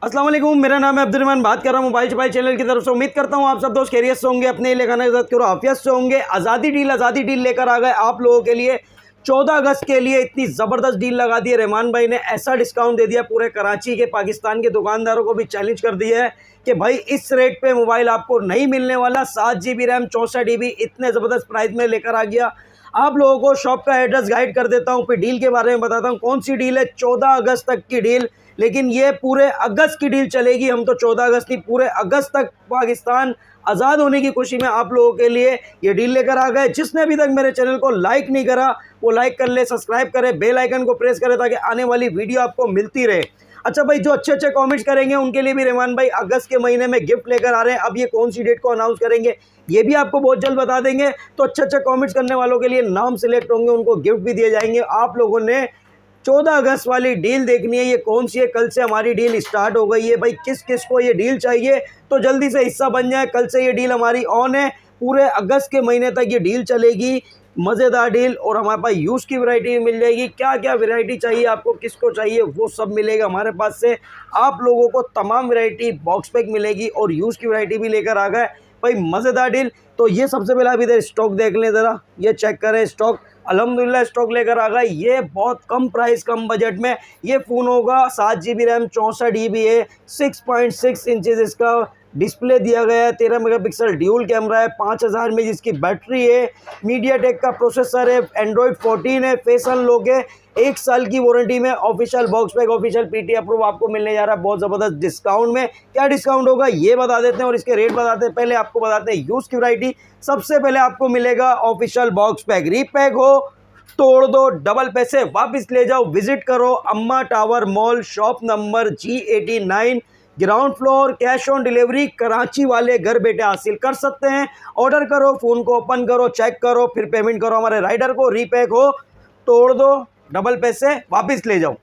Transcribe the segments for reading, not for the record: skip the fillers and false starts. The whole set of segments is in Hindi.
अस्सलाम वालेकुम, मेरा नाम है अब्दुर्रहमान। बात कर रहा हूँ मोबाइल छपाई चैनल की तरफ से। उम्मीद करता हूँ आप सब दोस्त खैरियत से होंगे, अपने लिए खाना करो आफियत से होंगे। आज़ादी डील लेकर आ गए आप लोगों के लिए। 14 अगस्त के लिए इतनी ज़बरदस्त डील लगा दी है रहमान भाई ने। ऐसा डिस्काउंट दे दिया पूरे कराची के पाकिस्तान के दुकानदारों को भी चैलेंज कर दिया है कि भाई इस रेट पे मोबाइल आपको नहीं मिलने वाला। 7 GB रैम 64 GB इतने ज़बरदस्त प्राइस में लेकर आ गया। आप लोगों को शॉप का एड्रेस गाइड कर देता हूँ, फिर डील के बारे में बताता हूँ। कौन सी डील है? 14 अगस्त तक की डील, लेकिन ये पूरे अगस्त की डील चलेगी। हम तो 14 अगस्त नहीं, पूरे अगस्त तक पाकिस्तान आज़ाद होने की खुशी में आप लोगों के लिए ये डील लेकर आ गए। जिसने अभी तक मेरे चैनल को लाइक नहीं करा वो लाइक कर ले, सब्सक्राइब करे, बेल आइकन को प्रेस करे ताकि आने वाली वीडियो आपको मिलती रहे। अच्छा भाई, जो अच्छे अच्छे कमेंट्स करेंगे उनके लिए भी रहमान भाई अगस्त के महीने में गिफ्ट लेकर आ रहे हैं। अब ये कौन सी डेट को अनाउंस करेंगे ये भी आपको बहुत जल्द बता देंगे। तो अच्छे अच्छे कमेंट्स करने वालों के लिए नाम सिलेक्ट होंगे, उनको गिफ्ट भी दिए जाएंगे। आप लोगों ने 14 अगस्त वाली डील देखनी है, ये कौन सी है? कल से हमारी डील स्टार्ट हो गई है भाई। किस किस को ये डील चाहिए तो जल्दी से हिस्सा बन जाए। कल से ये डील हमारी ऑन है, पूरे अगस्त के महीने तक ये डील चलेगी। मज़ेदार डील, और हमारे पास यूज़ की वैरायटी भी मिल जाएगी। क्या क्या वैरायटी चाहिए आपको, किसको चाहिए, वो सब मिलेगा हमारे पास से। आप लोगों को तमाम वैरायटी बॉक्स पैक मिलेगी और यूज़ की वैरायटी भी लेकर आ गए भाई। मज़ेदार डील। तो ये सबसे पहले अभी इधर स्टॉक देख लें ज़रा, ये चेक करें स्टॉक। अल्हम्दुलिल्लाह स्टॉक लेकर आ गए। ये बहुत कम प्राइस, कम बजट में ये फ़ोन होगा। 7 GB रैम 64 GB है, 6.6 इंचेस इसका डिस्प्ले दिया गया है। 13 मेगापिक्सल ड्यूल कैमरा है, 5000 mAh इसकी बैटरी है। मीडियाटेक का प्रोसेसर है, एंड्रॉयड 14 है, फेस अनलॉक है। 1 साल की वारंटी में official box pack, official PT approve आपको मिलने जा रहा है बहुत ज़बरदस्त डिस्काउंट में। क्या डिस्काउंट होगा ये बता देते हैं और इसके रेट बताते हैं। पहले आपको बताते हैं यूज़ की वैरायटी। सबसे पहले आपको मिलेगा ऑफिशियल बॉक्स पैक। रीपैक हो, तोड़ दो, डबल पैसे वापस ले जाओ। विजिट करो अम्मा tower mall, shop number G89, ground floor. Cash on delivery Karachi वाले घर बैठे हासिल कर सकते हैं। ऑर्डर करो, फ़ोन को ओपन करो, चेक करो, फिर पेमेंट करो हमारे राइडर को। रीपैक हो, तोड़ दो, डबल पैसे वापस ले जाओ।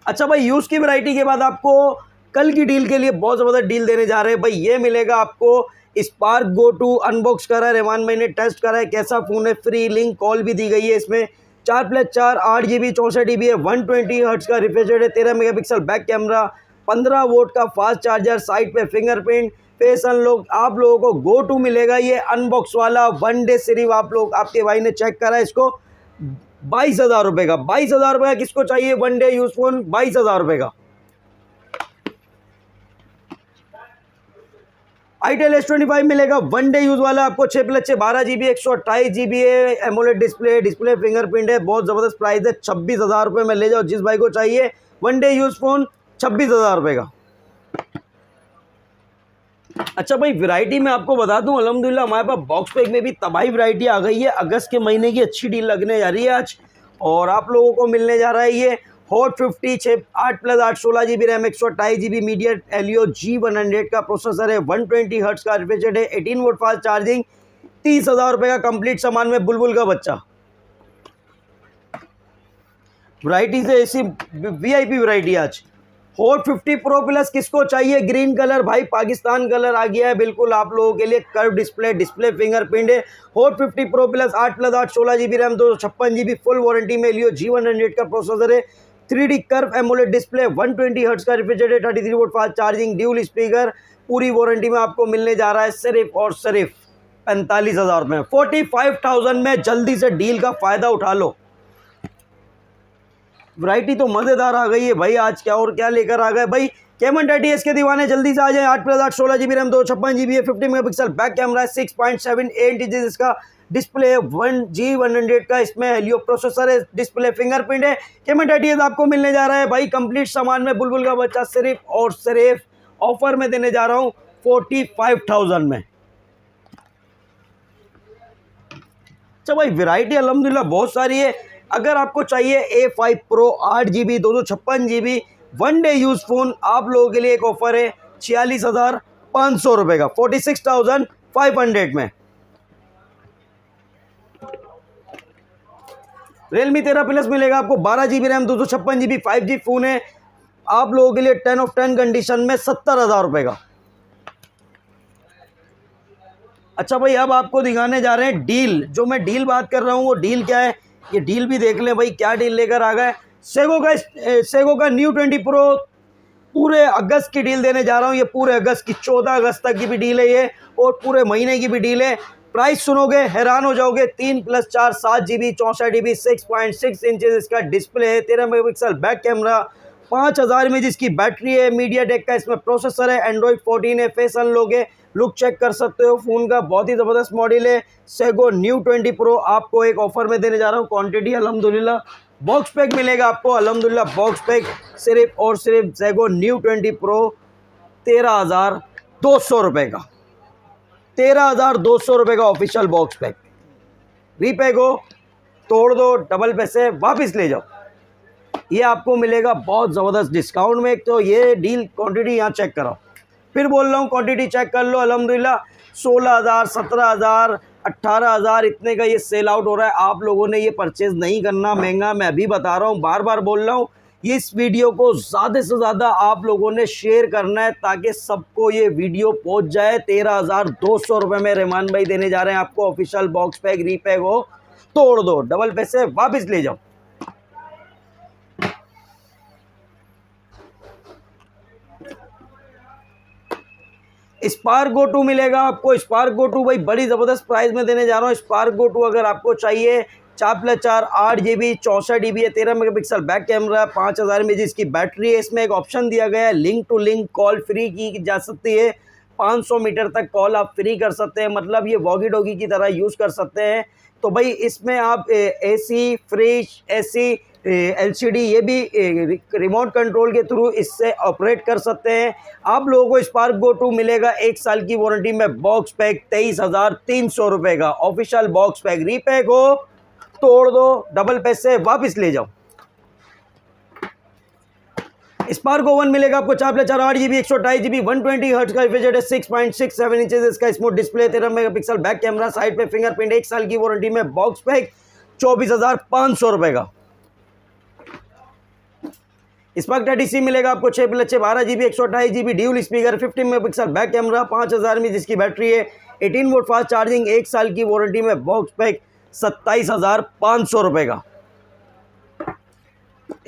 अच्छा भाई, यूज़ की वैरायटी के बाद आपको कल की डील के लिए बहुत ज़बरदस्त डील देने जा रहे हैं भाई। ये मिलेगा आपको स्पार्क गो टू। अनबॉक्स करा है रहमान भाई ने, टेस्ट करा है कैसा फ़ोन है। फ्री लिंक कॉल भी दी गई है इसमें। 4+4 8 GB 64 GB है। 120 हर्ट्ज़ का रिफ्रेश रेट है। 13 मेगापिक्सल बैक कैमरा, 15 वोल्ट का फास्ट चार्जर, साइड पे फिंगरप्रिंट, फेस अनलॉक। आप लोगों को गो टू मिलेगा ये अनबॉक्स वाला। 1 डे सिर्फ आप लोग, आपके भाई ने चेक करा है इसको, 22,000 रुपये का। 22,000 रुपये का किसको चाहिए 1 डे यूज फोन? 22,000 रुपये का। आईटेल S25 मिलेगा 1 डे यूज वाला आपको। 6+6 12 GB 128 GB है। एमोलेड डिस्प्ले फिंगरप्रिंट है। बहुत ज़बरदस्त प्राइस है। 26,000 रुपये में ले जाओ जिस भाई को चाहिए 1 डे यूज फोन, 26,000 रुपये का। अच्छा भाई, वैरायटी में आपको बता दूं अल्हम्दुलिल्लाह हमारे पास बॉक्स पैक में भी तबाही वैरायटी आ गई है। अगस्त के महीने की अच्छी डील लगने जा रही है आज, और आप लोगों को मिलने जा रहा है ये hot 50 8+8 16 GB RAM 128 GB media Helio G100 का प्रोसेसर है। 120 हर्ट्ज़ का रिफ्रेश रेट है। 18 वोल्ट फास्ट चार्जिंग। 30,000 रुपये का कंप्लीट सामान में बुलबुल का बच्चा। वैरायटी से ऐसी VIP वैरायटी आज। हॉट 50 प्रो प्लस किसको चाहिए? ग्रीन कलर भाई, पाकिस्तान कलर आ गया है बिल्कुल आप लोगों के लिए। कर्व डिस्प्ले फिंगरप्रिंट है। Hot 50 pro plus 8+8 16 GB RAM 256 GB full warranty में। Helio G100 का प्रोसेसर है। 3D curve AMOLED display, 120 hertz का रिफ्रेश रेट है। 33 volt fast charging, dual speaker. पूरी वारंटी में आपको मिलने जा रहा है सिर्फ और सिर्फ 45,000 में। 45,000 में जल्दी से डील का फ़ायदा उठा लो। वैरायटी तो मज़ेदार आ गई है भाई आज। क्या और क्या लेकर आ गए भाई। Camon 30S के दीवाने जल्दी से आ जाए। 8+8 16 GB रैम 256 GB है। 50 मेगापिक्सल बैक कैमरा है। 6.78 इंचेस इसका डिस्प्ले है। G100 का इसमें Helio प्रोसेसर है। डिस्प्ले फिंगरप्रिंट है। Camon 30S आपको मिलने जा रहा है भाई कंप्लीट सामान में बुलबुल का बच्चा, सिर्फ और सिर्फ ऑफर में देने जा रहा हूँ 45,000 में। अच्छा भाई, वैरायटी अल्हम्दुलिल्लाह बहुत सारी है। अगर आपको चाहिए A5 Pro 8 GB 256 GB 1 day use phone, आप लोगों के लिए एक ऑफ़र है 46,500 रुपये का, 46,500 में। Realme 13 प्लस मिलेगा आपको 12 GB RAM 256 GB 5G phone है। आप लोगों के लिए 10 of 10 कंडीशन में 70,000 रुपये का। अच्छा भाई, अब आपको दिखाने जा रहे हैं डील। जो मैं डील बात कर रहा हूँ वो डील क्या है, ये डील भी देख लें भाई। क्या डील लेकर आ गए। सेगो का न्यू 20 Pro पूरे अगस्त की डील देने जा रहा हूँ, ये पूरे अगस्त की 14 अगस्त तक की भी डील है ये, और पूरे महीने की भी डील है। प्राइस सुनोगे हैरान हो जाओगे। 3+4 7 GB 64 GB 6.6 इंचेस इसका डिस्प्ले है, 13 मेगापिक्सल बैक कैमरा, 5000 mAh इसकी बैटरी है, मीडिया टेक का इसमें प्रोसेसर है, एंड्रॉइड 14 है। फेस अनलॉक है, लुक चेक कर सकते हो फ़ोन का, बहुत ही ज़बरदस्त मॉडल है। सेगो न्यू 20 प्रो आपको एक ऑफर में देने जा रहा हूँ। क्वांटिटी अल्हम्दुलिल्लाह, बॉक्स पैक मिलेगा आपको अल्हम्दुलिल्लाह, बॉक्स पैक सिर्फ और सिर्फ सेगो न्यू 20 प्रो 13,200 रुपये का, 13,200 रुपये का ऑफिशियल बॉक्स पैक। रीपैक हो, तोड़ दो, डबल पैसे वापस ले जाओ। ये आपको मिलेगा बहुत ज़बरदस्त डिस्काउंट में। एक तो ये डील क्वांटिटी यहाँ चेक करो, फिर बोल रहा हूँ क्वांटिटी चेक कर लो। अल्हम्दुलिल्लाह 16,000 17,000 18,000 इतने का ये सेल आउट हो रहा है। आप लोगों ने ये परचेज़ नहीं करना महंगा, मैं अभी बता रहा हूँ, बार बार बोल रहा हूँ। इस वीडियो को ज़्यादा से ज़्यादा आप लोगों ने शेयर करना है ताकि सबको ये वीडियो पहुँच जाए। 13,200 रुपये में रहमान भाई देने जा रहे हैं आपको ऑफिशियल बॉक्स पैक। रीपैक हो, तोड़ दो, डबल पैसे वापस ले जाओ। स्पार्क गो 2 मिलेगा आपको। स्पार्क गो 2 भाई बड़ी ज़बरदस्त प्राइस में देने जा रहा हूँ। स्पार्क गो 2 अगर आपको चाहिए, 4+4 8 GB 64 GB है, 13 मेगापिक्सल बैक कैमरा, 5000 mAh इसकी बैटरी है। इसमें एक ऑप्शन दिया गया है link to link call free की जा सकती है, 500 मीटर तक कॉल आप फ्री कर सकते हैं, मतलब ये वॉकी टॉकी की तरह यूज़ कर सकते हैं। तो भाई इसमें आप AC फ्रिज, AC LCD ये भी रिमोट कंट्रोल के थ्रू इससे ऑपरेट कर सकते हैं। आप लोगों को स्पार्क गो 2 मिलेगा 1 साल की वारंटी में, बॉक्स पैक 23,300 रुपये का ऑफिशियल बॉक्स पैक। रीपैक हो, तोड़ दो, डबल पैसे वापस ले जाओ। स्पार्क ओवन मिलेगा आपको 4+4 8 GB 128 GB 120 हर्ट्ज का रिफ्रिजरेटर, 6.67 इंचेस इसका smooth display, 13 megapixel back camera, side पे फिंगरप्रिंट, 1 साल की वारंटी में, बॉक्स पैक 24,500 रुपये का। स्पार्क 30C मिलेगा आपको 6+6 12 GB 128 GB dual speaker, 15 megapixel back camera, 5000 mAh जिसकी बैटरी है, 18 वोल्ट फास्ट चार्जिंग, 1 साल की वारंटी में, बॉक्स पैक 27,500 रुपये का।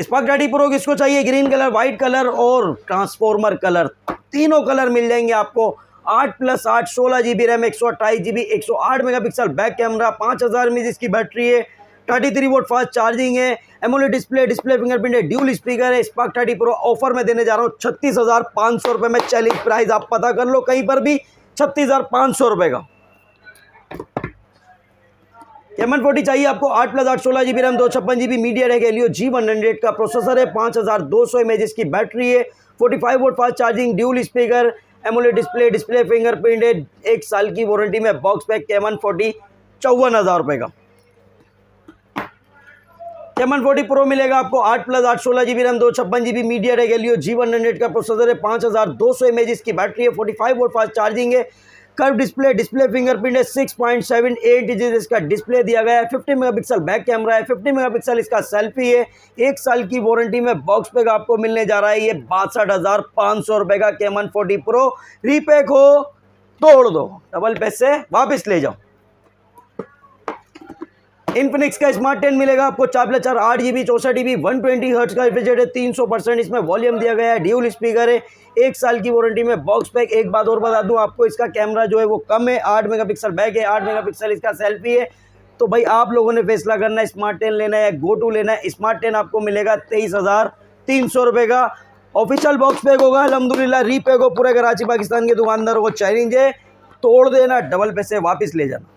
स्पार्क 30 प्रो किसको चाहिए, ग्रीन कलर, वाइट कलर और ट्रांसफॉर्मर कलर, तीनों कलर मिल जाएंगे आपको। 8+8 16 GB RAM, 128 GB 108 megapixel back camera, 5000 mAh इसकी बैटरी है, 33 वोल्ट फास्ट चार्जिंग है, एमोलेड डिस्प्ले, डिस्प्ले फिंगरप्रिंट है, ड्यूल स्पीकर है। स्पार्क 30 प्रो ऑफर में देने जा रहा हूँ 36,500 रुपये में। चैलेंज प्राइस आप पता कर लो कहीं पर भी, 36,500 रुपये का। M140 चाहिए आपको, 8+8 16 GB RAM, 256 GB media take Helio G100 का प्रोसेसर है, 5200 mAh इसकी बैटरी है, 45 volt fast charging, dual speaker, AMOLED display, display fingerprint है, 1 साल की वारंटी में, बॉक्स पैक M140 54,000 रुपये का। M140 प्रो मिलेगा आपको 8+8 16 GB RAM, 256 GB media take Helio G100 का प्रोसेसर है, 5200 mAh इसकी बैटरी है, 45 वोल्ट फास्ट चार्जिंग है, कर्व डिस्प्ले, डिस्प्ले फिंगरप्रिंट है, 6.78 इंचेस इसका डिस्प्ले दिया गया है, 50 मेगापिक्सल बैक कैमरा है, 50 मेगापिक्सल इसका सेल्फी है, 1 साल की वारंटी में, बॉक्स पैक आपको मिलने जा रहा है ये 62,500 रुपये का M140 प्रो। रीपैक हो, तोड़ दो, डबल पैसे वापस ले जाओ। इन्फिनिक्स का स्मार्ट 10 मिलेगा आपको 4+4 8 GB 64 GB 120 हर्ट्ज का रिफ्रिजरेटर, 300% इसमें वॉल्यूम दिया गया है, ड्यूल स्पीकर है, 1 साल की वारंटी में, बॉक्स पैक। एक बात और बता दूं आपको, इसका कैमरा जो है वो कम है, 8 मेगापिक्सल बैक है, 8 मेगापिक्सल इसका सेल्फी है। तो भाई आप लोगों ने फैसला करना है स्मार्ट 10 लेना है या गो 2 लेना है। स्मार्ट 10 आपको मिलेगा 23,300 रुपये का, ऑफिशियल बॉक्स पैक होगा अल्हम्दुलिल्लाह। रीपैक हो, पूरे कराची पाकिस्तान के दुकानदारों को चैलेंज है, तोड़ देना, डबल पैसे वापस ले जाना।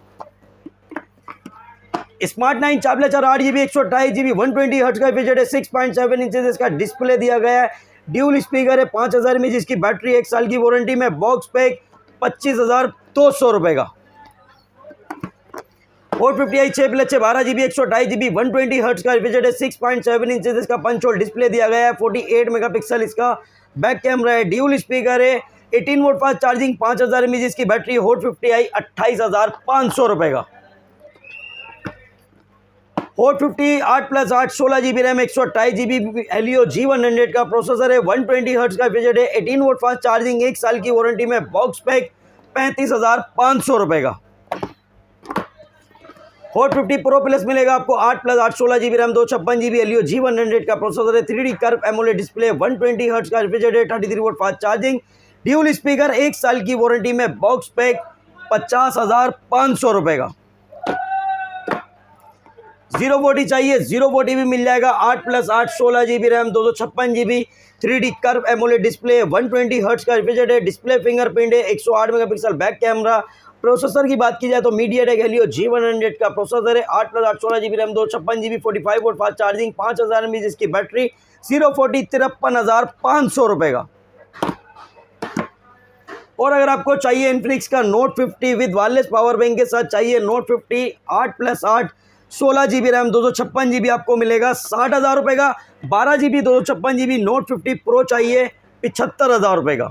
स्मार्ट 9 4+4 8 GB 128 GB 120 हर्ट्ज का रिफ्रिजरेटर, 6.7 इंचेस इसका डिस्प्ले दिया गया है, ड्यूल स्पीकर है, 5000 mAh इसकी बैटरी, 1 साल की वारंटी में, बॉक्स पैक 25,200 रुपये का। 450i 6+6 12 GB 128 GB 120 हर्ट्ज का रिफ्रिजरेटर, 6.7 इंचेस इसका पंच होल डिस्प्ले दिया गया है, 48 मेगापिक्सल इसका बैक कैमरा है, ड्यूल स्पीकर है, 18 वोल्ट फास्ट चार्जिंग, 5000 mAh इसकी बैटरी, हॉट 50i 28,500 रुपये का। Hot 50 8+8 16 GB RAM, 128 GB Helio G100 का प्रोसेसर है, 120 हर्ट्ज का रिफ्रिजरेटर है, 18 वोल्ट फास्ट चार्जिंग, 1 साल की वारंटी में, बॉक्स पैक 35,500 रुपये का। हॉट 50 प्रो प्लस मिलेगा आपको 8 plus 8 16 GB RAM 256 GB Helio G100 का प्रोसेसर है, 3D curve AMOLED display, 120 hertz का refrigerator, 33 volt fast charging, dual speaker, 1 साल की वारंटी में, बॉक्स पैक 50,500 रुपए का। 040 चाहिए 040 भी मिल जाएगा, 8 plus 8 16 GB RAM 256 GB, 3D curve AMOLED display, 120 hertz का रेफ्रिजरेटर, डिस्प्ले फिंगरप्रिंट है, 108 मेगापिक्सल बैक कैमरा। प्रोसेसर की बात की जाए तो MediaTek Helio G100 का प्रोसेसर है, 8 plus 8 16 GB RAM 256 GB, 45 volt fast charging, 5000 mAh इसकी बैटरी, 040 53,500 रुपए का। और अगर आपको चाहिए इन्फिनिक्स का Note 50 with wireless power bank के साथ चाहिए, Note 50 8 plus 8 16 GB RAM 256 GB आपको मिलेगा 60,000 रुपये का। 12 GB 256 GB Note 50 प्रो चाहिए 75,000 रुपये का।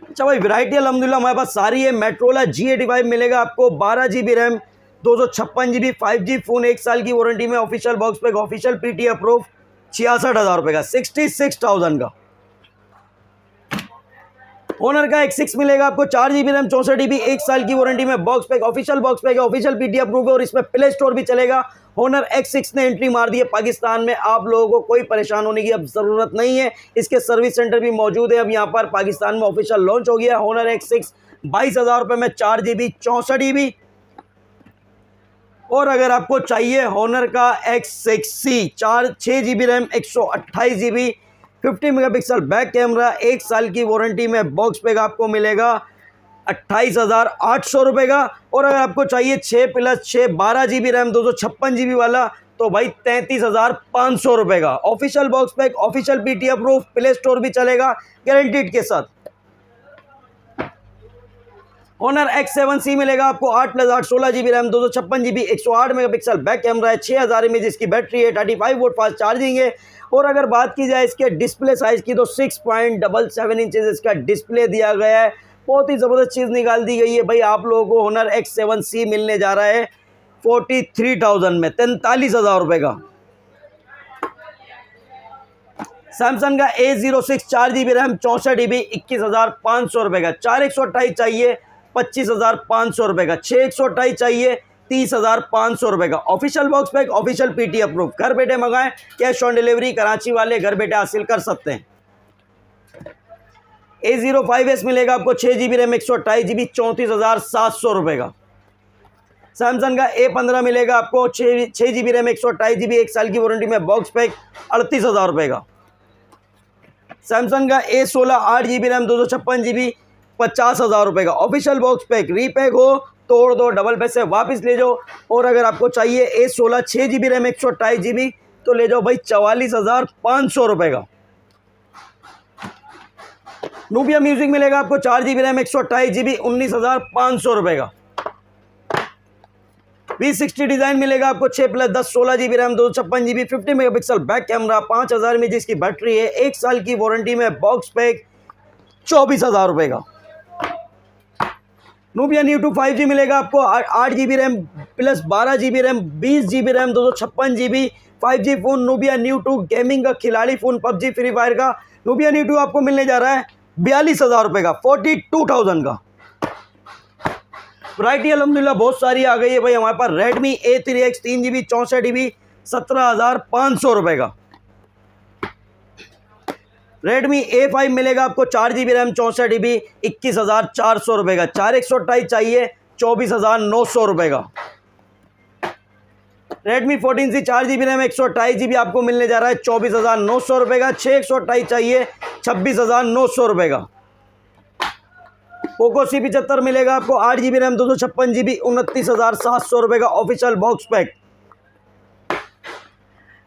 अच्छा भाई, वैरायटी अल्हम्दुलिल्लाह हमारे पास सारी है। मेट्रोला G85 मिलेगा आपको 12 GB RAM 256 GB 5G phone, 1 साल की वारंटी में, official box pack, official PT approve, 66,000 रुपये का, 66,000 का। ओनर का X6 मिलेगा आपको 4 GB रैम 64 GB 1 साल की वारंटी में, box pack, official box pack है, ऑफिशियल PT अप्रूव है और इसमें प्ले स्टोर भी चलेगा। ओनर X6 ने एंट्री मार दी है पाकिस्तान में, आप लोगों को कोई परेशान होने की अब ज़रूरत नहीं है। इसके सर्विस सेंटर भी मौजूद है, अब यहाँ पर पाकिस्तान में ऑफिशियल लॉन्च हो गया। ओनर X6 22,000 रुपये में 4 GB 64 GB। और अगर आपको चाहिए होनर का X6C 6 GB RAM 128 GB 50 megapixel back camera, 1 साल की वारंटी में, बॉक्स पैक आपको मिलेगा 28,800 रुपये का। और अगर आपको चाहिए 6 प्लस 6 12 GB रैम 256 GB वाला तो भाई 33,500 रुपये का। Official box pack, official PT approve, play store भी चलेगा गारंटीड के साथ। होनर X7C मिलेगा आपको 8 plus 8 16 GB RAM 256 GB 108 megapixel back camera है, 6000 mAh इसकी बैटरी है, 35 वोल्ट फास्ट चार्जिंग है। और अगर बात की जाए इसके डिस्प्ले साइज़ की तो 6.77 इंचेस इसका डिस्प्ले दिया गया है। बहुत ही ज़बरदस्त चीज़ निकाल दी गई है भाई। आप लोगों को होनर X7C मिलने जा रहा है 43,000 में, 43,000 रुपये का। सैमसंग का A06 4 GB रैम 64 GB 21,500 रुपये का। 4 128 चाहिए 25,500 रुपये का। 6 128 चाहिए 30,500 रुपये का। Official box pack, official PT approve, घर बैठे मंगाएं, कैश ऑन डिलीवरी कराची वाले घर बैठे हासिल कर सकते हैं। A05S मिलेगा आपको 6 GB रैम 128 GB 34,700 रुपये का। सैमसंग का A15 मिलेगा आपको 6 GB रैम 128 GB 1 साल की वारंटी में, बॉक्स पैक 38,000 रुपये का। सैमसंग का A16 8 GB रैम 256 GB 50,000 रुपये का। ऑफिशियल बॉक्स पैक, रीपैक हो तोड़ दो, डबल पैसे वापस ले जाओ। और अगर आपको चाहिए A16 6 GB रैम 128 GB तो ले जाओ भाई 44,500 रुपये का। नूबिया म्यूजिक मिलेगा आपको 4 GB रैम 128 GB 19,500 रुपये का। V60 डिज़ाइन मिलेगा आपको 6 plus 10 16 GB RAM 256 GB 50 megapixel back camera, 5000 mAh इसकी बैटरी है, 1 साल की वारंटी में, बॉक्स पैक 24,000 रुपये का। नूबिया न्यू 2 5G मिलेगा आपको 8 GB RAM plus 12 GB RAM 20 GB RAM 256 GB 5G phone. Nubia new 2 gaming का खिलाड़ी फ़ोन, PUBG फ्री फायर का। नूबिया न्यू 2 आपको मिलने जा रहा है 42,000 रुपये का, 42,000 का। वैरायटी अल्हम्दुलिल्लाह बहुत सारी आ गई है भाई हमारे पास। Redmi A3X 3 GB 64 GB 17,500 रुपये का। Redmi A5 मिलेगा आपको 4 GB रैम 64 GB 21,400 रुपये का। 4 128 चाहिए 24,900 रुपये का। Redmi 14C 4 GB RAM 128 GB आपको मिलने जा रहा है 24,900 रुपये का। 6 128 चाहिए 26,900 रुपये का। पोको C75 मिलेगा आपको 8 GB रैम 256 GB 29,700 रुपये का, official box pack.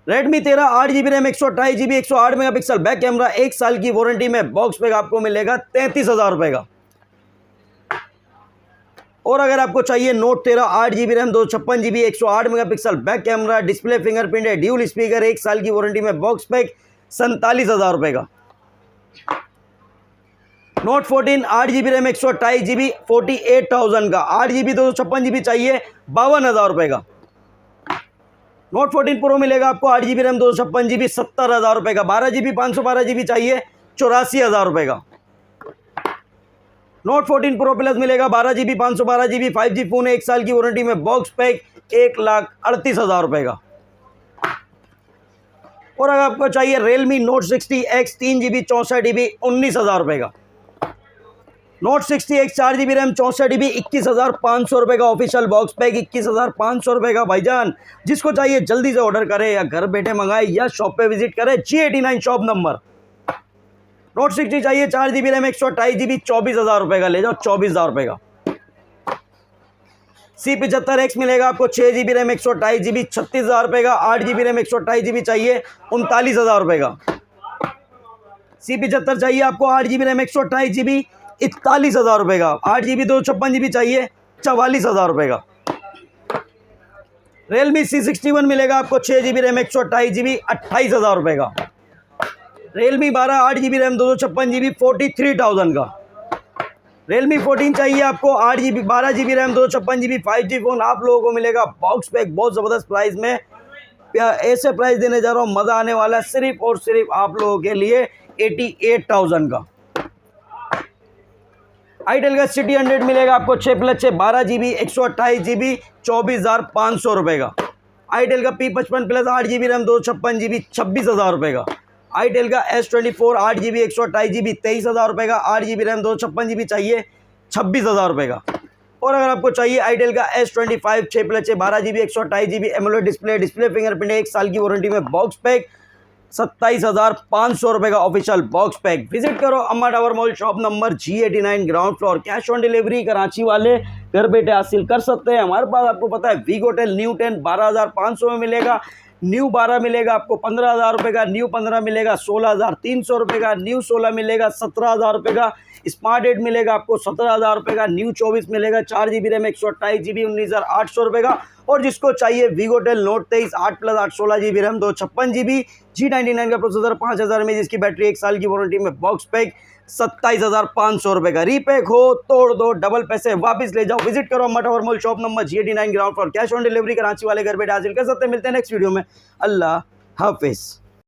Redmi 13 8 GB RAM 128 GB 108 megapixel back camera, 1 साल की वारंटी में, बॉक्स पैक आपको मिलेगा 33,000 रुपये का। और अगर आपको चाहिए Note 13 8 GB RAM 256 GB 108 megapixel back camera, display fingerprint है, ड्यूल स्पीकर, 1 साल की वारंटी में, बॉक्स पैक 47,000 रुपये का। Note 14 8 GB रैम 128 GB 48,000 का। 8 GB 256 GB चाहिए 52,000 रुपये का। Note 14 Pro मिलेगा आपको 8 GB रैम 256 GB 70,000 रुपये का। 12 GB 512 GB चाहिए 84,000 रुपये का। नोट 14 प्रो प्लस मिलेगा 12 GB 512 GB 5G फ़ोन है, 1 साल की वारंटी में, बॉक्स पैक 1,38,000 रुपये का। और अगर आपको चाहिए Realme Note 60X 3GB 64GB 19,000 रुपये का। Note 60X 4GB RAM 64GB 21,500 रुपये का ऑफिशियल बॉक्स पैक 21,500 रुपये का भाईजान। जिसको चाहिए जल्दी से ऑर्डर करे या घर बैठे मंगाए या शॉप पे विजिट करे, G89 शॉप नंबर। Note 60 चाहिए 4GB रैम 128GB 24,000 रुपये का, ले जाओ 24,000 रुपये का। C75X मिलेगा आपको 6GB रैम 128GB 36,000 रुपये का। 8GB रैम 128GB चाहिए 39,000 रुपये का। C75 चाहिए आपको 8GB रैम 128GB 41,000 रुपये का। 8GB 256GB चाहिए 44,000 रुपये का। Realme C61 मिलेगा आपको 6GB रैम 128GB 28,000 रुपये का। Realme 12 8GB रैम 256GB 43,000 का। Realme 14 चाहिए आपको 8GB 12GB RAM 256GB 5G phone आप लोगों को मिलेगा बॉक्स पैक बहुत ज़बरदस्त प्राइस में। ऐसे प्राइस देने जा रहा हूँ, मज़ा आने वाला है सिर्फ और सिर्फ आप लोगों के लिए 88,000 का। आईटेल का City 100 मिलेगा आपको 6+6 12GB 128GB 24,500 रुपये का। आईटेल का P55 plus 8GB RAM 256GB 26,000 रुपये का। आईटेल का S24 8GB 128GB 23,000 रुपये का। 8GB रैम 256GB चाहिए 26,000 रुपये का। और अगर आपको चाहिए आईटेल का S25 6+6 12GB 128GB AMOLED display fingerprint 1 साल की वारंटी में, बॉक्स पैक 27,500 रुपये का ऑफिशियल बॉक्स पैक। विजिट करो अम्मा tower mall shop number G89 ground floor. Cash on delivery Karachi वाले घर बैठे हासिल कर सकते हैं। हमारे पास आपको पता है वीगो 10 न्यू 10 12,500 में मिलेगा, न्यू 12 मिलेगा आपको 15,000 रुपये का, न्यू 15 मिलेगा 16,300 रुपये का, न्यू 16 मिलेगा 17,000 रुपये का, स्मार्ट 8 मिलेगा आपको 17,000 रुपये का, न्यू 24 मिलेगा 4GB रैम 128GB 19,800 रुपये का। और जिसको चाहिए we go 10 note 23 8+8 16GB RAM 256GB G99 का प्रोसेसर 5,000 में, जिसकी बैटरी 1 साल की वारंटी में, बॉक्स पैक 27,500 रुपये का। रीपैक हो तोड़ दो, डबल पैसे वापस ले जाओ। विजिट करो अम्मा tower mall shop number G89 ground floor. Cash on delivery Karachi वाले घर बैठे हासिल कर सकते हैं। मिलते हैं नेक्स्ट वीडियो में। अल्लाह हाफिज़।